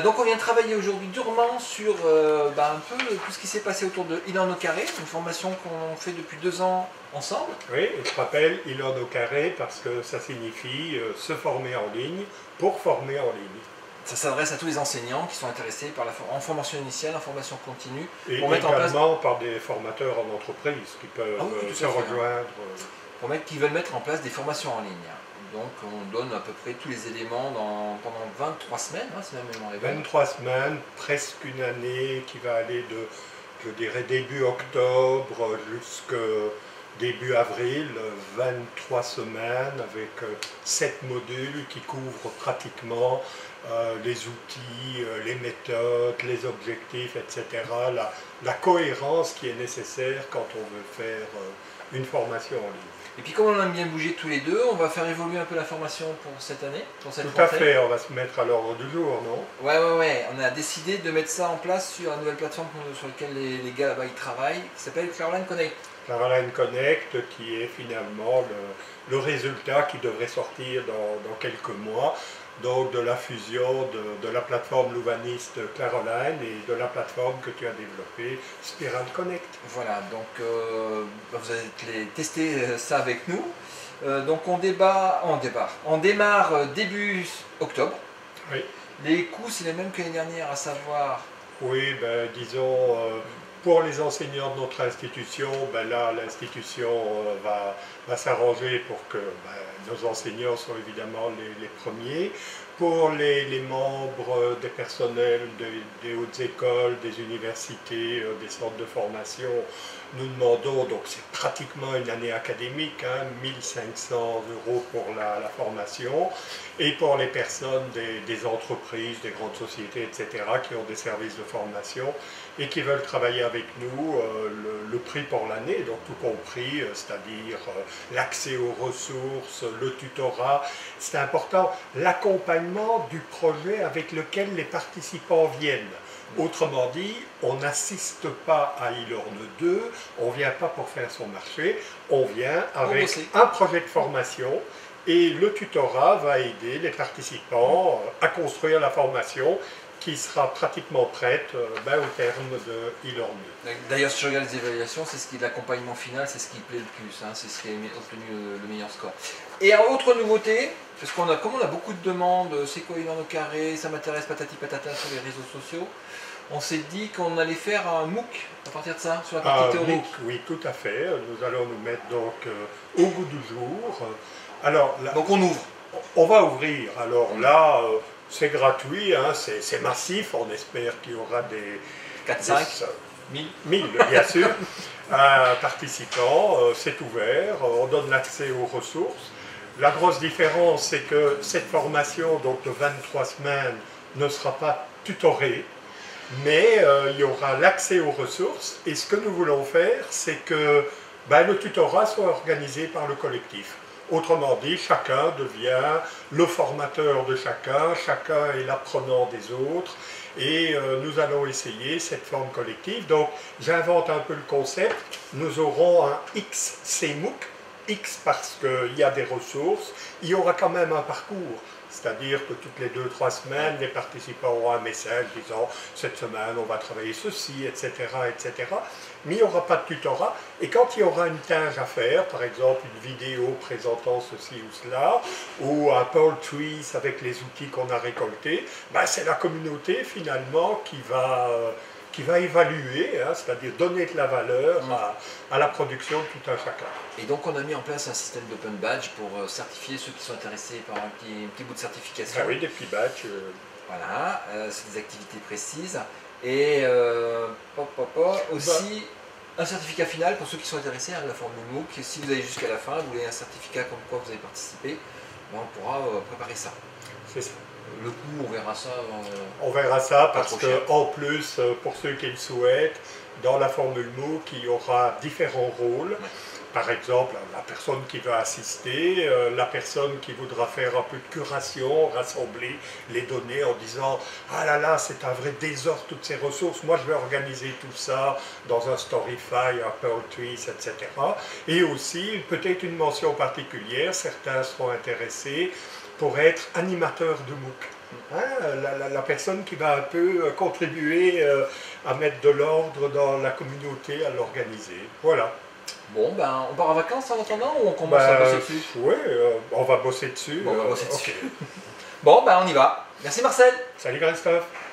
Donc on vient de travailler aujourd'hui durement sur un peu tout ce qui s'est passé autour de Il en au carré, une formation qu'on fait depuis 2 ans ensemble. Oui, et je rappelle Il en au carré parce que ça signifie se former en ligne pour former en ligne. Ça s'adresse à tous les enseignants qui sont intéressés par en formation initiale, en formation continue. Et pour mettre également en place... par des formateurs en entreprise qui peuvent se rejoindre. Qui veulent mettre en place des formations en ligne. Donc on donne à peu près tous les éléments pendant 23 semaines, hein, c'est même 23 semaines, presque une année qui va aller de, je dirais, début octobre jusqu'à début avril, 23 semaines avec 7 modules qui couvrent pratiquement les outils, les méthodes, les objectifs, etc. La cohérence qui est nécessaire quand on veut faire une formation en ligne. Et puis comme on aime bien bouger tous les deux, on va faire évoluer un peu la formation pour cette année, pour cette rentrée. Tout à fait, on va se mettre à l'ordre du jour, non? Ouais, on a décidé de mettre ça en place sur la nouvelle plateforme sur laquelle les gars là-bas ils travaillent, qui s'appelle Claroline Connect. Claroline Connect, qui est finalement le résultat qui devrait sortir dans quelques mois, donc de la fusion de la plateforme louvaniste Claroline et de la plateforme que tu as développée, Spiral Connect. Voilà, donc vous allez tester ça avec nous. Donc on démarre début octobre. Oui. Les coûts c'est les mêmes que l'année dernière, à savoir... Oui, disons, pour les enseignants de notre institution, là l'institution va s'arranger pour que nos enseignants soient évidemment les premiers. Pour les membres des personnels des hautes écoles, des universités, des centres de formation, nous demandons, donc c'est pratiquement une année académique, 1500 € pour la formation, et pour les personnes des entreprises, des grandes sociétés, etc., qui ont des services de formation et qui veulent travailler avec nous, le prix pour l'année, donc tout compris, c'est-à-dire l'accès aux ressources, le tutorat, c'est important, l'accompagnement du projet avec lequel les participants viennent. Autrement dit, on n'assiste pas à e-learn 2, on ne vient pas pour faire son marché, on vient avec un projet de formation et le tutorat va aider les participants à construire la formation qui sera pratiquement prête au terme de e-learn 2. D'ailleurs, si je regarde les évaluations, c'est ce qui est l'accompagnement final, c'est ce qui plaît le plus, c'est ce qui a obtenu le meilleur score. Et autre nouveauté, parce comme on a beaucoup de demandes, c'est quoi il en au carré, ça m'intéresse patati patata sur les réseaux sociaux, on s'est dit qu'on allait faire un MOOC à partir de ça, sur la partie théorique. MOOC, oui, tout à fait. Nous allons nous mettre donc au goût du jour. Alors, donc on ouvre. On va ouvrir. Alors là, c'est gratuit, c'est massif. On espère qu'il y aura des 4-5 1000 bien sûr, participants. C'est ouvert. On donne l'accès aux ressources. La grosse différence, c'est que cette formation donc de 23 semaines ne sera pas tutorée, mais il y aura l'accès aux ressources. Et ce que nous voulons faire, c'est que le tutorat soit organisé par le collectif. Autrement dit, chacun devient le formateur de chacun est l'apprenant des autres, et nous allons essayer cette forme collective. Donc j'invente un peu le concept, nous aurons un XCMOOC, X parce qu'il y a des ressources, il y aura quand même un parcours. C'est-à-dire que toutes les 2-3 semaines, les participants auront un message disant « cette semaine, on va travailler ceci, etc. etc. » Mais il n'y aura pas de tutorat. Et quand il y aura une tâche à faire, par exemple une vidéo présentant ceci ou cela, ou un Power Trees avec les outils qu'on a récoltés, c'est la communauté finalement qui va évaluer, c'est-à-dire donner de la valeur à la production de tout un chacun. Et donc on a mis en place un système d'open badge pour certifier ceux qui sont intéressés par un petit bout de certification. Ah oui, des petits badges. Voilà, c'est des activités précises. Et aussi un certificat final pour ceux qui sont intéressés à la formule MOOC. Si vous allez jusqu'à la fin, vous voulez un certificat comme quoi vous avez participé, on pourra préparer ça. C'est ça. Le coût, on verra ça. On verra ça parce qu'en plus, pour ceux qui le souhaitent, dans la formule MOOC, il y aura différents rôles. Ouais. Par exemple, la personne qui va assister, la personne qui voudra faire un peu de curation, rassembler les données en disant « Ah là là, c'est un vrai désordre toutes ces ressources, moi je vais organiser tout ça dans un Storify, un Pearl Trees, etc. » Et aussi, peut-être une mention particulière, certains seront intéressés pour être animateurs de MOOC. Hein, la personne qui va un peu contribuer à mettre de l'ordre dans la communauté, à l'organiser. Voilà. Bon, ben, on part en vacances en attendant ou on commence à bosser dessus? Oui, on va bosser dessus. Bon, on va bosser ok. dessus. Bon, ben, on y va. Merci Marcel. Salut Christophe.